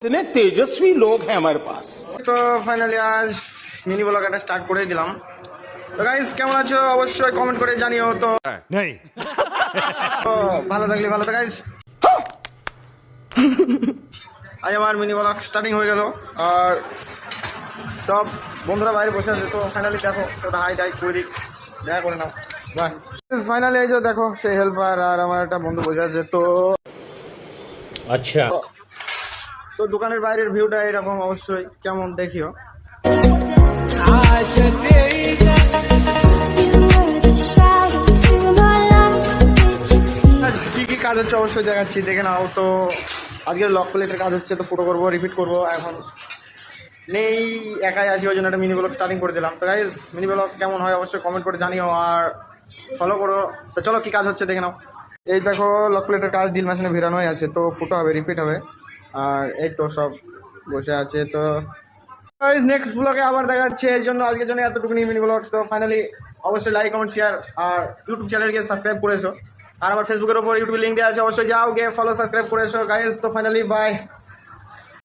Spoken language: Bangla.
इतने तेजस्वी लोग हैं हमारे पास। তো ফাইনালি আজ মিনি ব্লগ একটা স্টার্ট করে দিলাম। তো গাইস কেমন আছো অবশ্যই কমেন্ট করে জানিও। তো नहीं তো ভালো থাকলে ভালো তো গাইস। আজ আমার মিনি ব্লগ স্টার্টিং হয়ে গেল আর সব বন্ধুরা বাইরে বসে আছে। তো ফাইনালি দেখো ওটা হাই টাই করে দেখা করে নাও। বাই। ফাইনালি এই যে দেখো সেই হেল্পার আর আমার একটা বন্ধু বসে আছে। তো अच्छा তো দোকানের বাইরের ভিউটা এরকম অবশ্যই কেমন দেখিও। আজ কি কি কাজ হচ্ছে অবশ্যই দেখাচ্ছি, দেখে নাও। তো আজকের লক প্লেটের কাজ হচ্ছে, তো ফটো করবো, রিপিট করবো। এখন নেই, একাই আসি, ওই জন্য একটা মিনি ব্লগ স্টার্টিং করে দিলাম। তো গাইজ মিনি ব্লগ কেমন হয় অবশ্যই কমেন্ট করে জানিও আর ফলো করো। তো চলো কি কাজ হচ্ছে দেখে নাও। এই দেখো লক প্লেটের কাজ ড্রিল মেশিনে ভিড়ানোই আছে, তো ফুটো হবে, রিপিট হবে। আর এই তো সব বসে আছে। তো নেক্সট ব্লগে আবার দেখা যাচ্ছে। এর জন্য আজকের জন্য এতটুকুনি মিনি ব্লগ। তো ফাইনালি অবশ্যই লাইক কমেন্ট শেয়ার আর ইউটিউব চ্যানেলকে সাবস্ক্রাইব করে এসো। আর আমার ফেসবুকের ওপর ইউটিউব লিঙ্ক দেওয়া আছে, অবশ্যই যাও গিয়ে ফলো সাবস্ক্রাইব করে এসো গাইজ। তো ফাইনালি বাই।